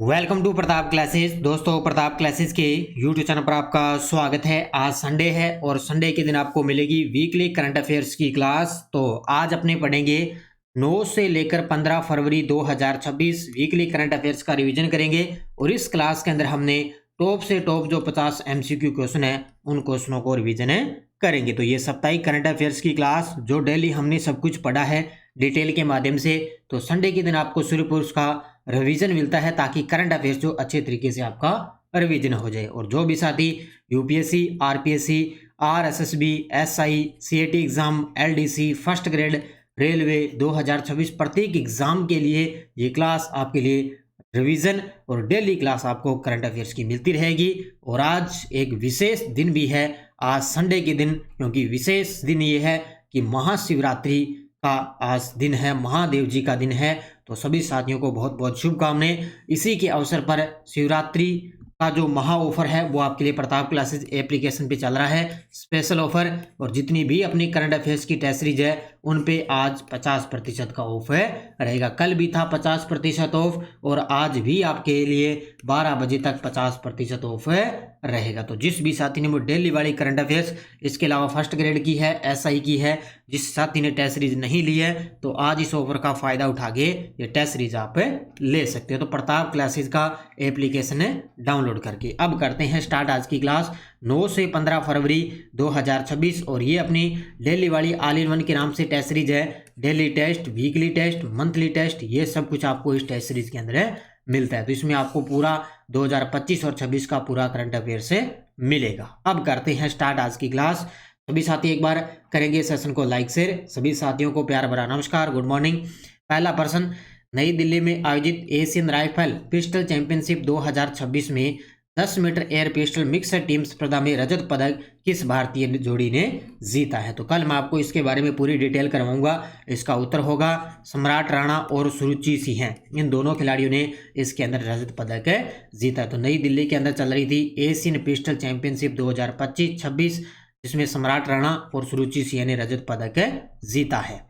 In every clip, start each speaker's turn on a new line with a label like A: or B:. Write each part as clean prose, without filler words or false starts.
A: Welcome to Pratap classes. दोस्तों, Pratap classes के YouTube channel पर आपका स्वागत है। आज संडे है और संडे के दिन आपको मिलेगी वीकली करंट अफेयर्स की क्लास। तो आज अपने पढ़ेंगे 9 से लेकर 15 फरवरी 2026 वीकली करंट अफेयर्स का रिवीजन करेंगे। और इस क्लास के अंदर हमने टॉप से टॉप जो 50 एमसीक्यू क्वेश्चन है उन क्वेश्चनों को रिवीजन करेंगे। तो ये साप्ताहिक करंट अफेयर्स की क्लास जो डेली हमने सब कुछ पढ़ा है डिटेल के माध्यम से, तो संडे के दिन आपको सिर्फ उसका रिवीजन मिलता है ताकि करंट अफेयर्स जो अच्छे तरीके से आपका रिवीजन हो जाए। और जो भी साथी UPSC, RPSC, RSSB, SI, CAT exam, LDC, first grade, railway 2026 प्रत्येक एग्जाम के लिए ये क्लास आपके लिए रिवीजन और डेली क्लास आपको करंट अफेयर्स की मिलती रहेगी। और आज एक विशेष दिन भी है, आज संडे के दिन, क्योंकि विशेष दिन ये है कि महाशिवरात्रि का आज दिन है, महादेव जी का दिन है। तो सभी साथियों को बहुत बहुत शुभकामनाएं। इसी के अवसर पर शिवरात्रि का जो महा ऑफर है वो आपके लिए प्रताप क्लासेस एप्लीकेशन पे चल रहा है, स्पेशल ऑफर। और जितनी भी अपनी करंट अफेयर्स की टेस्ट सीरीज है उन पे आज 50% का ऑफ रहेगा। कल भी था 50% ऑफ और आज भी आपके लिए 12 बजे तक 50% ऑफ रहेगा। तो जिस भी साथी ने वो डेली वाली करंट अफेयर्स, इसके अलावा फर्स्ट ग्रेड की है, एसआई की है, जिस साथी ने टेस्ट सीरीज नहीं ली है तो आज इस ऑफर का फायदा उठा के ये टेस्ट सीरीज आप ले सकते हो। तो प्रताप क्लासेस का एप्लीकेशन है डाउनलोड करके। अब करते हैं स्टार्ट आज की क्लास 9 से 15 फरवरी 2026। और ये अपनी डेली वाली ऑल इन वन के नाम से टेस्ट सीरीज है। Daily test, weekly test, monthly test, ये सब कुछ आपको इस टेस्ट सीरीज के अंदर मिलता है। तो इसमें आपको पूरा 2025 और 26 का पूरा करंट अफेयर से मिलेगा। अब करते हैं स्टार्ट आज की क्लास। सभी साथी एक बार करेंगे सेशन को लाइक शेयर। सभी साथियों को प्यार भरा नमस्कार, गुड मॉर्निंग। पहला प्रश्न, नई दिल्ली में आयोजित एशियन राइफल पिस्टल चैंपियनशिप 2026 में 10 meter air pistol mixed team स्पर्धा में रजत पदक किस भारतीय जोड़ी ने जीता है? तो कल मैं आपको इसके बारे में पूरी डिटेल करवाऊंगा। इसका उत्तर होगा सम्राट राणा और सुरुचि सिंह। इन दोनों खिलाड़ियों ने इसके अंदर रजत पदक जीता। तो नई दिल्ली के अंदर चल रही थी एशियन पिस्टल चैंपियनशिप 2025-26, जिसमें सम्राट राणा और सुरुचि सिंह ने रजत पदक जीता है।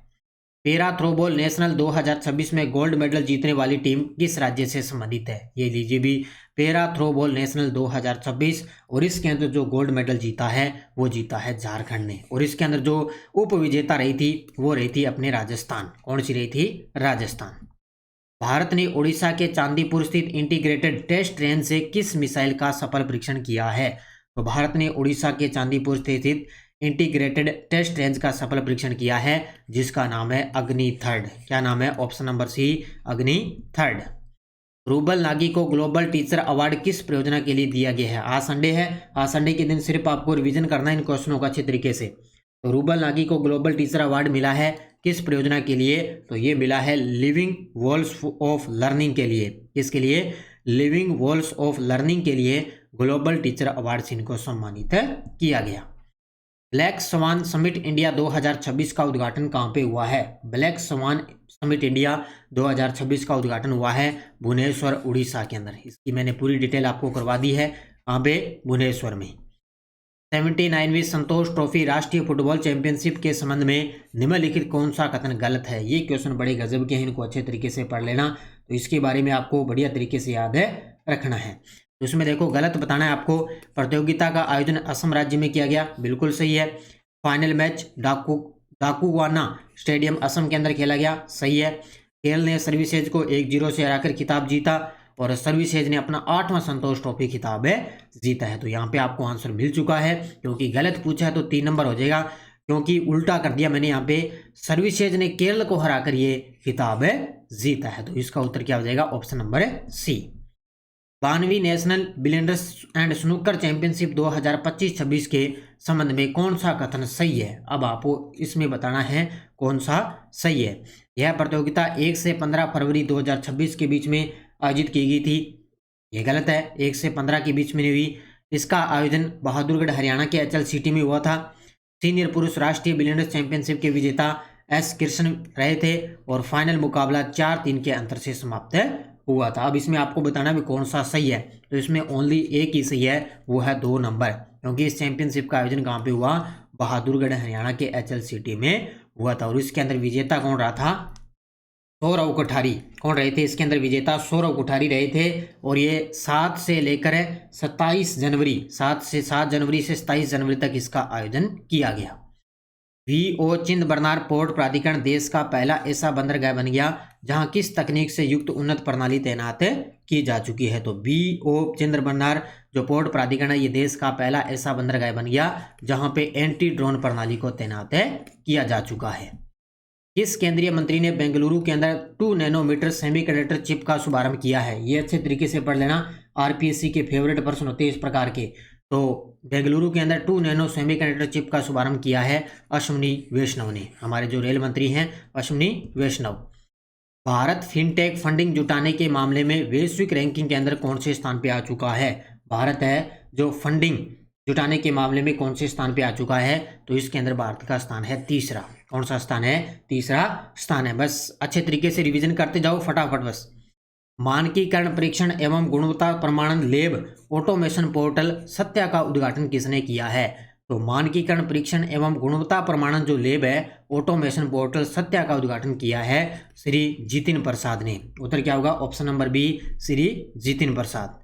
A: पैरा थ्रोबॉल नेशनल 2026 में गोल्ड मेडल जीतने वाली टीम किस राज्य से संबंधित है? ये लीजिए भी, पैरा थ्रोबॉल नेशनल 2026, और इसके अंदर जो गोल्ड मेडल जीता है वो जीता है झारखंड ने। और इसके अंदर जो उप विजेता रही थी वो रही थी अपने राजस्थान। कौन सी रही थी? राजस्थान। भारत ने उड़ीसा के चांदीपुर स्थित इंटीग्रेटेड टेस्ट रेंज से किस मिसाइल का सफल परीक्षण किया है? तो भारत ने उड़ीसा के चांदीपुर स्थित इंटीग्रेटेड टेस्ट रेंज का सफल परीक्षण किया है, जिसका नाम है अग्नि थर्ड। क्या नाम है? ऑप्शन नंबर सी, अग्नि थर्ड। रूबल नागी को ग्लोबल टीचर अवार्ड किस परियोजना के लिए दिया गया है? आज संडे है, आज संडे के दिन सिर्फ आपको रिवीजन करना है इन क्वेश्चनों का अच्छे तरीके से। तो रूबल नागी को ग्लोबल टीचर अवार्ड मिला है किस परियोजना के लिए? तो ये मिला है लिविंग वॉल्स ऑफ लर्निंग के लिए। किसके लिए? लिविंग वॉल्स ऑफ लर्निंग के लिए ग्लोबल टीचर अवार्ड से इनको सम्मानित किया गया। ब्लैक स्वान समिट इंडिया 2026 का उद्घाटन कहाँ पे हुआ है? ब्लैक स्वान समिट इंडिया 2026 का उद्घाटन हुआ है भुवनेश्वर, उड़ीसा के अंदर। इसकी मैंने पूरी डिटेल आपको करवा दी है। कहाँ पे? भुवनेश्वर में। 79वीं संतोष ट्रॉफी राष्ट्रीय फुटबॉल चैंपियनशिप के संबंध में निम्नलिखित कौन सा कथन गलत है? ये क्वेश्चन बड़े गजब के हैं, इनको अच्छे तरीके से पढ़ लेना। तो इसके बारे में आपको बढ़िया तरीके से याद रखना है। तो इसमें देखो, गलत बताना है आपको। प्रतियोगिता का आयोजन असम राज्य में किया गया, बिल्कुल सही है। फाइनल मैच डाकुवाना स्टेडियम असम के अंदर खेला गया, सही है। केरल ने सर्विसेज को 1-0 से हराकर खिताब जीता और सर्विसेज ने अपना 8वां संतोष ट्रॉफी खिताब जीता है। तो यहाँ पे आपको आंसर मिल चुका है, क्योंकि गलत पूछा है तो 3 नंबर हो जाएगा, क्योंकि उल्टा कर दिया मैंने। यहाँ पे सर्विसेज ने केरल को हराकर ये खिताब जीता है। तो इसका उत्तर क्या हो जाएगा? Option number C. 92वीं national billiards and snooker championship 2025-26 के संबंध में कौन सा कथन सही है? अब आपको इसमें बताना है कौन सा सही है। यह प्रतियोगिता 1 से 15 फरवरी 2026 के बीच में आयोजित की गई थी। यह गलत है, 1 से 15 के बीच में नहीं हुई। इसका आयोजन बहादुरगढ़ हरियाणा के एचएल सिटी में हुआ था। सीनियर पुरुष राष्ट्रीय बिलियंडर्स चैंपियनशिप के विजेता एस कृष्ण रहे थे और फाइनल मुकाबला 4-3 के अंतर से समाप्त हुआ था। अब इसमें आपको बताना भी कौन सा सही है। तो इसमें ओनली एक ही सही है, वो है 2 नंबर, क्योंकि इस चैंपियनशिप का आयोजन कहाँ पे हुआ? बहादुरगढ़ हरियाणा के एचएल सिटी में हुआ था। और इसके अंदर विजेता कौन रहा था? सौरव कोठारी कौन रहे थे इसके अंदर विजेता? सौरव कोठारी रहे थे। और ये 7 से लेकर 27 जनवरी 7 जनवरी से 27 जनवरी तक इसका आयोजन किया गया। वीओ चिंदबरनार पोर्ट प्राधिकरण देश का पहला ऐसा बंदरगाह बन गया जहां किस तकनीक से युक्त उन्नत प्रणाली तैनात की जा चुकी है? तो वीओ चिंदबरनार जो पोर्ट प्राधिकरण है ये देश का पहला ऐसा बंदरगाह बन गया जहां पे एंटी ड्रोन प्रणाली को तैनात किया जा चुका है। किस केंद्रीय मंत्री ने बेंगलुरु के अंदर 2 नैनोमीटर सेमीकंडक्टर चिप का शुभारंभ किया है? ये अच्छे तरीके से पढ़ लेना, आरपीएससी के फेवरेट प्रश्न होते हैं इस प्रकार के। तो बेंगलुरु के अंदर 2 नैनो सेमीकंडक्टर चिप का शुभारंभ किया है अश्विनी वैष्णव ने, हमारे जो रेल मंत्री हैं अश्विनी वैष्णव। भारत फिनटेक फंडिंग जुटाने के मामले में वैश्विक रैंकिंग के अंदर कौन से स्थान पे आ चुका है? भारत है जो फंडिंग जुटाने के मामले में कौन से स्थान पे आ चुका है? तो इसके अंदर भारत का स्थान है तीसरा। कौन सा स्थान है? तीसरा स्थान है। बस अच्छे तरीके से रिवीजन करते जाओ फटाफट बस। मानकीकरण परीक्षण एवं गुणवत्ता प्रमाणन लैब ऑटोमेशन पोर्टल सत्या का उद्घाटन किसने किया है? तो मानकीकरण परीक्षण एवं गुणवत्ता प्रमाणन जो लैब है ऑटोमेशन पोर्टल सत्या का उद्घाटन किया है श्री जितिन प्रसाद ने। उत्तर क्या होगा? Option number B, Shri Jitin Prasad.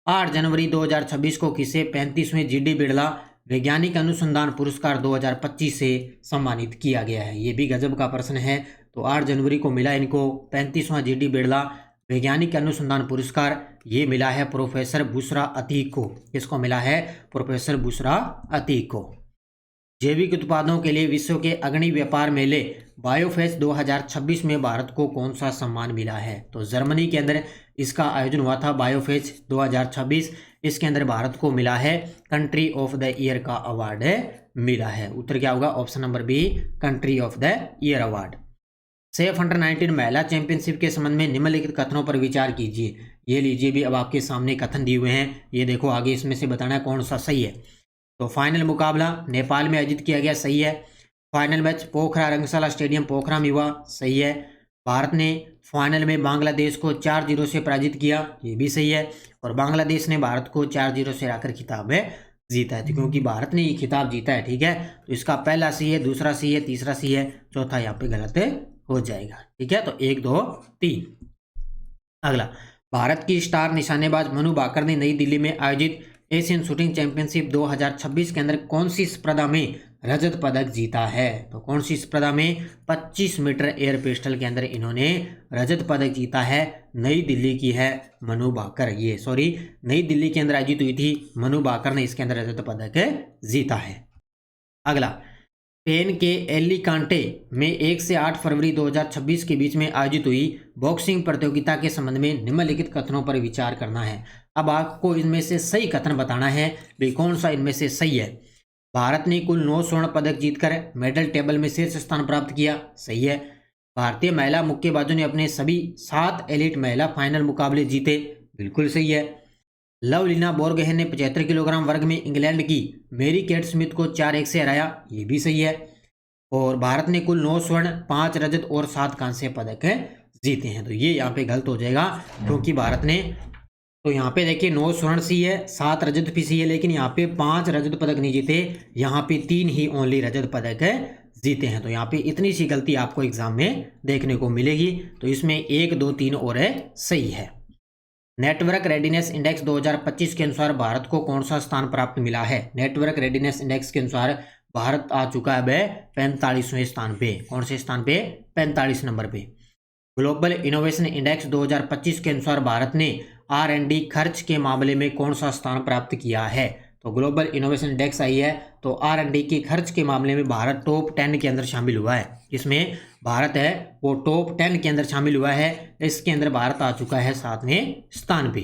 A: 8 जनवरी 2026 को किसे 35वें जीडी बिड़ला वैज्ञानिक अनुसंधान पुरस्कार 2025 से सम्मानित किया गया है? ये भी गजब का प्रश्न है। तो 8 जनवरी को मिला इनको 35वां जीडी बिड़ला वैज्ञानिक अनुसंधान पुरस्कार। ये मिला है प्रोफेसर बुशरा अतीक को। किसको मिला है? प्रोफेसर बुशरा अतीक को। जैविक उत्पादों के लिए विश्व के अग्रणी व्यापार मेले बायोफेस्ट 2026 में भारत को कौन सा सम्मान मिला है? तो जर्मनी के अंदर इसका आयोजन हुआ था बायोफेस्ट 2026। इसके अंदर भारत को मिला है कंट्री ऑफ द ईयर का अवार्ड मिला है। उत्तर क्या होगा? Option number B, country of the year award. SAFF under 19 महिला चैंपियनशिप के संबंध में निम्नलिखित कथनों पर विचार कीजिए। ये लीजिए भी अब आपके सामने कथन दिए हुए हैं, ये देखो आगे इसमें से बताना है कौन सा सही है। तो फाइनल मुकाबला नेपाल में आयोजित किया गया, सही है। फाइनल मैच पोखरा रंगशाला स्टेडियम पोखरा में हुआ, सही है। भारत ने फाइनल में बांग्लादेश को 4-0 से पराजित किया, ये भी सही है। और बांग्लादेश ने भारत को 4-0 से हराकर खिताब जीता है, क्योंकि भारत ने ये खिताब जीता है, ठीक है। तो इसका पहला सही है, दूसरा सही है, तीसरा सही है, चौथा यहाँ पे गलत हो जाएगा, ठीक है। तो 1, 2, 3। अगला, भारत की स्टार निशानेबाज मनु भाकर ने नई दिल्ली में आयोजित एशियन शूटिंग चैंपियनशिप 2026 के अंदर कौन सी स्पर्धा में रजत पदक जीता है? तो कौन सी स्पर्धा में? 25 मीटर एयर पिस्टल के अंदर इन्होंने रजत पदक जीता है। नई दिल्ली की है मनु भाकर, नई दिल्ली के अंदर आयोजित हुई थी, मनु भाकर ने इसके अंदर रजत पदक जीता है। अगला, स्पेन के एलिकांटे में 1 से 8 फरवरी 2026 के बीच में आयोजित हुई बॉक्सिंग प्रतियोगिता के संबंध में निम्नलिखित कथनों पर विचार करना है। अब आपको इनमें से सही कथन बताना है, भाई कौन सा इनमें से सही है। भारत ने कुल 9 स्वर्ण पदक जीतकर मेडल टेबल में शीर्ष स्थान प्राप्त किया, सही है। भारतीय महिला मुक्केबाजों ने अपने सभी 7 एलिट महिला फाइनल मुकाबले जीते, बिल्कुल सही है। लवलीना बोरगोहेन ने 75 किलोग्राम वर्ग में इंग्लैंड की मेरी केट स्मिथ को 4-1 से हराया, ये भी सही है। और भारत ने कुल 9 स्वर्ण 5 रजत और 7 कांस्य पदक जीते हैं। तो ये यहाँ पे गलत हो जाएगा, क्योंकि भारत ने, तो यहाँ पे देखिए 9 स्वर्ण सी है, 7 रजत भी सी है, लेकिन यहाँ पे 5 रजत पदक नहीं जीते, यहाँ पे 3 ही ओनली रजत पदक जीते हैं। तो यहाँ पे इतनी सी गलती आपको एग्जाम में देखने को मिलेगी। तो इसमें 1, 2, 3 और सही है। नेटवर्क रेडीनेस इंडेक्स 2025 के अनुसार भारत को कौन सा स्थान प्राप्त मिला है? नेटवर्क रेडीनेस इंडेक्स के अनुसार भारत आ चुका है 45वें स्थान पे। कौन से स्थान पे? 45 नंबर पे। ग्लोबल इनोवेशन इंडेक्स 2025 के अनुसार भारत ने R&D खर्च के मामले में कौन सा स्थान प्राप्त किया है? तो ग्लोबल इनोवेशन इंडेक्स आई है, तो R&D के खर्च के मामले में भारत टॉप 10 के अंदर शामिल हुआ है। इसमें भारत है वो टॉप 10 के अंदर शामिल हुआ है, इसके अंदर भारत आ चुका है 7वें स्थान पे।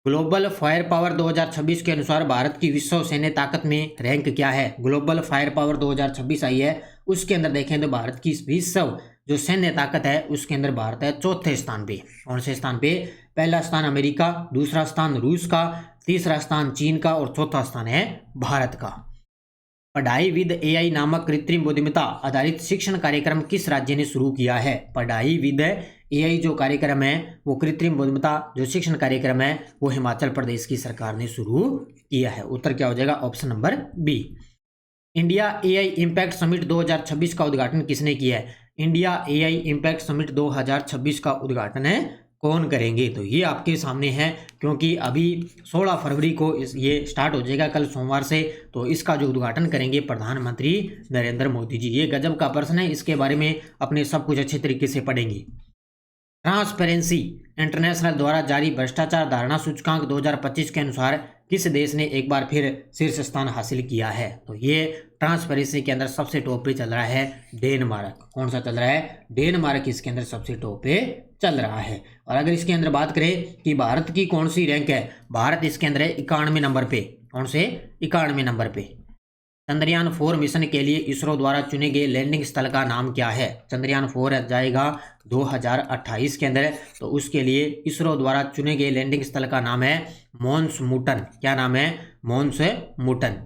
A: ग्लोबल फायर पावर 2026 के अनुसार भारत की विश्व सैन्य ताकत में रैंक क्या है? ग्लोबल फायर पावर 2026 आई है, उसके अंदर देखें तो भारत की विश्व जो सैन्य ताकत है उसके अंदर भारत है 4थे स्थान पे। कौन से स्थान पे? पहला स्थान अमेरिका, दूसरा स्थान रूस का, तीसरा स्थान चीन का और चौथा स्थान है भारत का। पढ़ाई विद AI नामक कृत्रिम बुद्धिमत्ता आधारित शिक्षण कार्यक्रम किस राज्य ने शुरू किया है? पढ़ाई विद AI जो कार्यक्रम है वो कृत्रिम बुद्धिमत्ता जो शिक्षण कार्यक्रम है वो हिमाचल प्रदेश की सरकार ने शुरू किया है। उत्तर क्या हो जाएगा? Option number B. India AI impact summit 2026 का उद्घाटन किसने किया है? इंडिया एआई इम्पैक्ट समिट 2026 का उद्घाटन कौन करेंगे? तो ये आपके सामने है, क्योंकि अभी 16 फरवरी को ये स्टार्ट हो जाएगा कल सोमवार से। तो इसका जो उद्घाटन करेंगे प्रधानमंत्री नरेंद्र मोदी जी। ये गजब का प्रश्न है, इसके बारे में अपने सब कुछ अच्छे तरीके से पढ़ेंगे। ट्रांसपेरेंसी इंटरनेशनल द्वारा जारी भ्रष्टाचार धारणा सूचकांक 2025 के अनुसार किस देश ने एक बार फिर शीर्ष स्थान हासिल किया है? तो ये ट्रांसपेरेंसी के अंदर सबसे टॉप पे चल रहा है डेनमार्क। कौन सा चल रहा है? डेनमार्क इसके अंदर सबसे टॉप पे चल रहा है। और अगर इसके अंदर बात करें कि भारत की कौन सी रैंक है, भारत इसके अंदर है 91 नंबर पे। कौन से? 91 नंबर पे। चंद्रयान 4 मिशन के लिए इसरो द्वारा चुने गए लैंडिंग स्थल का नाम क्या है? चंद्रयान 4 जाएगा 2028 के अंदर, तो उसके लिए इसरो द्वारा चुने गए लैंडिंग स्थल का नाम है मोन्समुटन। क्या नाम है? मोन्समुटन।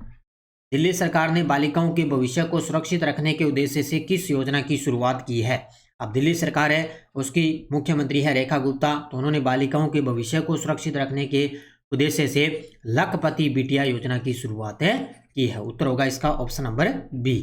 A: दिल्ली सरकार ने बालिकाओं के भविष्य को सुरक्षित रखने के उद्देश्य से किस योजना की शुरुआत की है? अब दिल्ली सरकार है, उसकी मुख्यमंत्री है रेखा गुप्ता, तो उन्होंने बालिकाओं के भविष्य को सुरक्षित रखने के उद्देश्य से लखपति बिटिया योजना की शुरुआत की है। उत्तर होगा इसका ऑप्शन नंबर बी।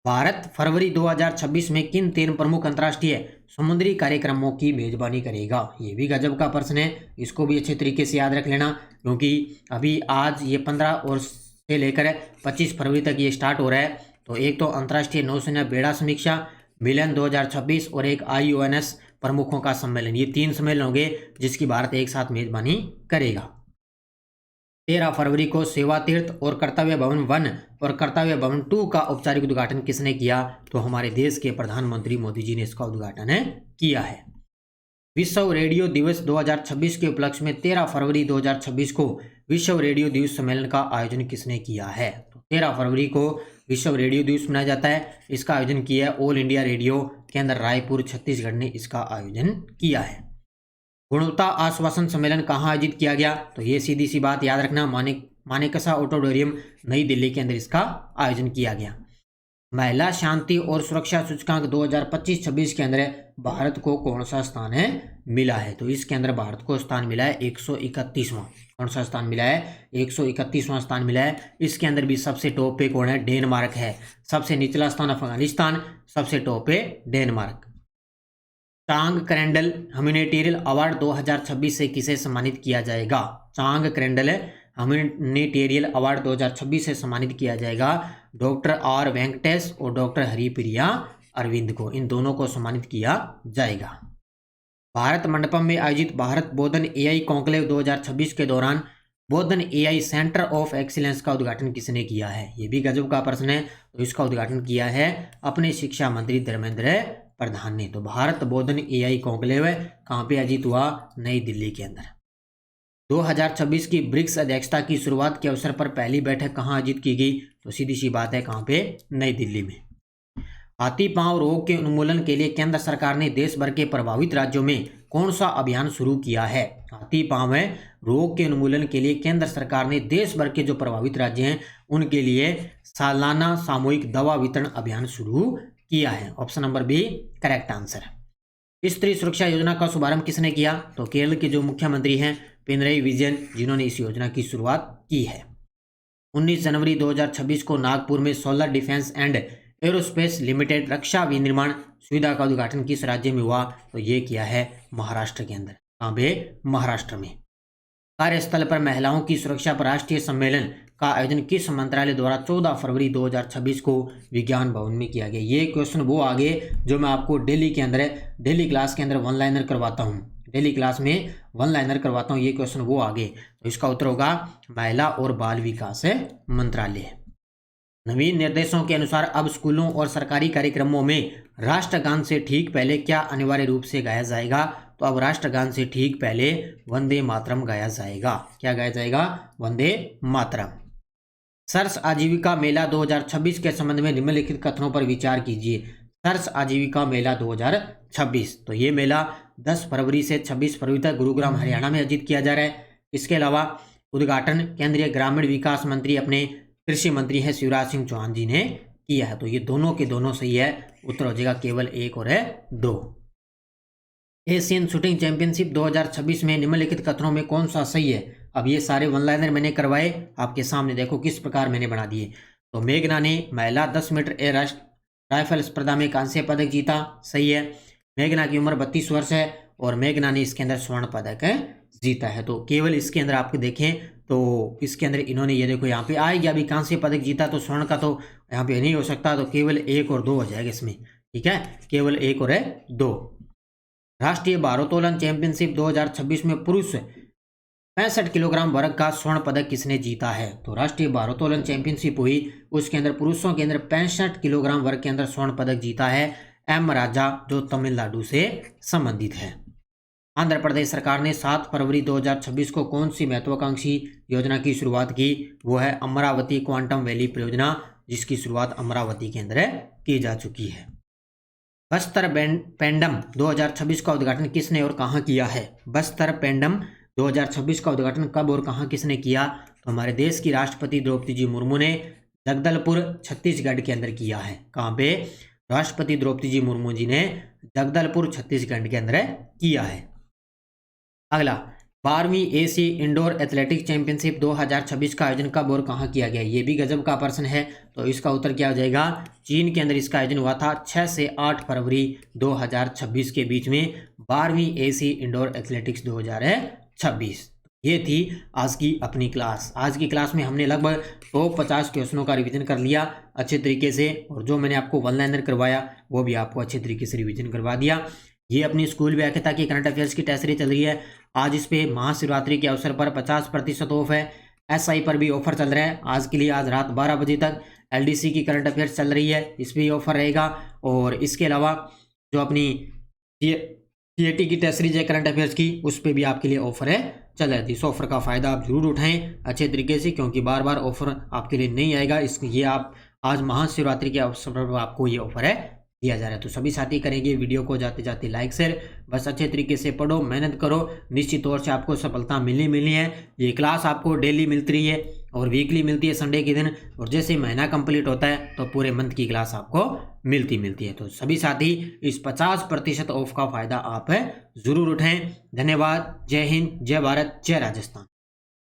A: भारत फरवरी 2026 में किन 3 प्रमुख अंतर्राष्ट्रीय समुद्री कार्यक्रमों की मेजबानी करेगा? ये भी गजब का प्रश्न है, इसको भी अच्छे तरीके से याद रख लेना, क्योंकि अभी आज ये 15 और से लेकर 25 फरवरी तक ये स्टार्ट हो रहा है। तो एक तो अंतर्राष्ट्रीय नौसेना बेड़ा समीक्षा मिलन 2026 और एक IONS प्रमुखों का सम्मेलन, ये 3 सम्मेलन होंगे जिसकी भारत एक साथ मेजबानी करेगा। 13 फरवरी को सेवा तीर्थ और कर्तव्य भवन 1 और कर्तव्य भवन 2 का औपचारिक उद्घाटन किसने किया? तो हमारे देश के प्रधानमंत्री मोदी जी ने इसका उद्घाटन किया है। विश्व रेडियो दिवस 2026 के उपलक्ष्य में 13 फरवरी 2026 को विश्व रेडियो दिवस सम्मेलन का आयोजन किसने किया है? तो 13 फरवरी को विश्व रेडियो दिवस मनाया जाता है। इसका आयोजन किया है ऑल इंडिया रेडियो केंद्र रायपुर छत्तीसगढ़ ने इसका आयोजन किया है। गुणवत्ता आश्वासन सम्मेलन कहाँ आयोजित किया गया? तो ये सीधी सी बात याद रखना, मानेकशा ऑडिटोरियम नई दिल्ली के अंदर इसका आयोजन किया गया। महिला शांति और सुरक्षा सूचकांक 2025-26 के अंदर भारत को कौन सा स्थान मिला है? तो इसके अंदर भारत को स्थान मिला है 131वां। कौन सा स्थान मिला है? 131वां स्थान मिला है। इसके अंदर भी सबसे टॉप पे कौन है? डेनमार्क है। सबसे निचला स्थान अफगानिस्तान, सबसे टॉप पे डेनमार्क। चांग क्रेंडल ह्यूमैनिटेरियन अवार्ड 2026 से किसे सम्मानित किया जाएगा? चांग क्रेंडल ह्यूमैनिटेरियन अवार्ड 2026 से सम्मानित किया जाएगा डॉक्टर R वेंकटेश और डॉक्टर हरिप्रिया अरविंद को। इन दोनों को सम्मानित किया जाएगा। भारत मंडपम में आयोजित भारत बोधन AI कॉन्क्लेव 2026 के दौरान बोधन AI सेंटर ऑफ एक्सीलेंस का उद्घाटन किसने किया है? ये भी गजब का प्रश्न है। तो इसका उद्घाटन किया है अपने शिक्षा मंत्री धर्मेंद्र प्रधान ने। तो भारत बोधन AI कॉन्क्लेव कहाँ पे आयोजित हुआ? नई दिल्ली के अंदर। 2026 की ब्रिक्स अध्यक्षता की शुरुआत के अवसर पर पहली बैठक कहाँ आयोजित की गई? तो सीधी सी बात है, कहाँ पे? नई दिल्ली में। हाथी पांव रोग के उन्मूलन के लिए केंद्र सरकार ने देश भर के प्रभावित राज्यों में कौन सा अभियान शुरू किया है? हाथी पांव रोग के उन्मूलन के लिए केंद्र सरकार ने देश भर के जो प्रभावित राज्य हैं उनके लिए सालाना सामूहिक दवा वितरण अभियान शुरू किया है। Option number B correct answer. स्त्री सुरक्षा योजना का शुभारंभ किसने किया? तो केरल के जो मुख्यमंत्री हैं पिनरई विजयन, जिन्होंने इस योजना की शुरुआत की है। 19 जनवरी 2026 को नागपुर में Solar Defence and Aerospace Limited रक्षा विनिर्माण सुविधा का उद्घाटन किस राज्य में हुआ? तो ये किया है महाराष्ट्र के अंदर। कहाँ पे? महाराष्ट्र में। कार्यस्थल पर महिलाओं की सुरक्षा पर राष्ट्रीय सम्मेलन का आयोजन किस मंत्रालय द्वारा 14 फरवरी 2026 को विज्ञान भवन में किया गया? ये क्वेश्चन वो आगे जो मैं आपको डेली क्लास के अंदर वन लाइनर करवाता हूँ, डेली क्लास में वन लाइनर करवाता हूँ, ये क्वेश्चन वो आगे। तो इसका उत्तर होगा महिला और बाल विकास मंत्रालय। नवीन निर्देशों के अनुसार अब स्कूलों और सरकारी कार्यक्रमों में राष्ट्रगान से ठीक पहले क्या अनिवार्य रूप से गाया जाएगा? तो अब राष्ट्रगान से ठीक पहले वंदे मातरम गाया जाएगा। क्या गाया जाएगा? वंदे मातरम। सर्स आजीविका मेला 2026 के संबंध में निम्नलिखित कथनों पर विचार कीजिए। सर्स आजीविका मेला 2026, तो ये मेला 10 फरवरी से 26 फरवरी तक गुरुग्राम हरियाणा में आयोजित किया जा रहा है। इसके अलावा उद्घाटन केंद्रीय ग्रामीण विकास मंत्री अपने कृषि मंत्री है शिवराज सिंह चौहान जी ने किया है। तो ये दोनों के दोनों सही है। उत्तर हो जाएगा केवल 1 और 2। एशियन शूटिंग चैंपियनशिप 2026 में निम्नलिखित कथनों में कौन सा सही है? अब ये सारे वन लाइनर मैंने करवाए आपके सामने, देखो किस प्रकार मैंने बना दिए। तो मेघना ने महिला 10 मीटर एयर राइफल स्पर्धा में कांस्य पदक जीता, सही है। मेघना की उम्र 32 वर्ष है और मेघना ने इसके अंदर स्वर्ण पदक जीता है। तो केवल इसके अंदर आपको देखें तो इसके अंदर इन्होंने ये देखो यहाँ पे आएगी, अभी कांस्य पदक जीता तो स्वर्ण का तो यहाँ पे नहीं हो सकता, तो केवल 1 और 2 हो जाएगा इसमें, ठीक है, केवल 1 और 2। राष्ट्रीय भारोत्तोलन चैंपियनशिप 2026 में पुरुष 65 किलोग्राम वर्ग का स्वर्ण पदक किसने जीता है? तो राष्ट्रीय भारोत्तोलन चैंपियनशिप हुई, उसके अंदर पुरुषों के अंदर 65 किलोग्राम वर्ग के अंदर स्वर्ण पदक जीता है एम राजा, जो तमिलनाडु से संबंधित है। आंध्र प्रदेश सरकार ने 7 फरवरी 2026 को कौन सी महत्वाकांक्षी योजना की शुरुआत की? वो है अमरावती क्वांटम वैली परियोजना, जिसकी शुरुआत अमरावती के अंदर की जा चुकी है। बस्तर पेंडम 2026 का उद्घाटन किसने और कहां किया है? बस्तर पेंडम 2026 का उद्घाटन कब और कहां किसने किया? तो हमारे देश की राष्ट्रपति द्रौपदी जी मुर्मू ने जगदलपुर छत्तीसगढ़ के अंदर किया है। कहां पे? राष्ट्रपति द्रौपदी जी मुर्मू जी ने जगदलपुर छत्तीसगढ़ के अंदर किया है। अगला, 12वीं एशियाई इंडोर एथलेटिक्स चैंपियनशिप 2026 का आयोजन कब और कहां किया गया? ये भी गजब का प्रश्न है, तो इसका उत्तर क्या हो जाएगा? चीन के अंदर इसका आयोजन हुआ था 6 से 8 फरवरी 2026 के बीच में, 12वीं एशियाई इंडोर एथलेटिक्स 2026। ये थी आज की अपनी क्लास। आज की क्लास में हमने लगभग 150 क्वेश्चनों का रिवीजन कर लिया अच्छे तरीके से, और जो मैंने आपको वन लाइनर करवाया वो भी आपको अच्छे तरीके से रिवीजन करवा दिया। ये अपनी स्कूल व्याख्याता की करंट अफेयर्स की टेस्ट सीरीज चल रही है। आज इस पे महाशिवरात्रि के अवसर पर 50% ऑफ है। एसआई पर भी ऑफर चल रहा है आज के लिए, आज रात 12 बजे तक। एलडीसी की करंट अफेयर्स चल रही है, इस पर भी ऑफर रहेगा। और इसके अलावा जो अपनी सीएटी की टेस्ट सीरीज है करंट अफेयर्स की, उस पर भी आपके लिए ऑफर है चल रही थी। इस ऑफर का फ़ायदा आप जरूर उठाएं अच्छे तरीके से, क्योंकि बार बार ऑफर आपके लिए नहीं आएगा। ये आप आज महाशिवरात्रि के अवसर पर आपको ये ऑफर है दिया जा रहा है। तो सभी साथी करेंगे वीडियो को जाते जाते लाइक शेयर, बस अच्छे तरीके से पढ़ो, मेहनत करो, निश्चित तौर से आपको सफलता मिलनी है। ये क्लास आपको डेली मिलती रही है और वीकली मिलती है संडे के दिन, और जैसे महीना कंप्लीट होता है तो पूरे मंथ की क्लास आपको मिलती है। तो सभी साथी इस 50% ऑफ का फायदा आप जरूर उठाएं। धन्यवाद। जय हिंद, जय भारत, जय राजस्थान।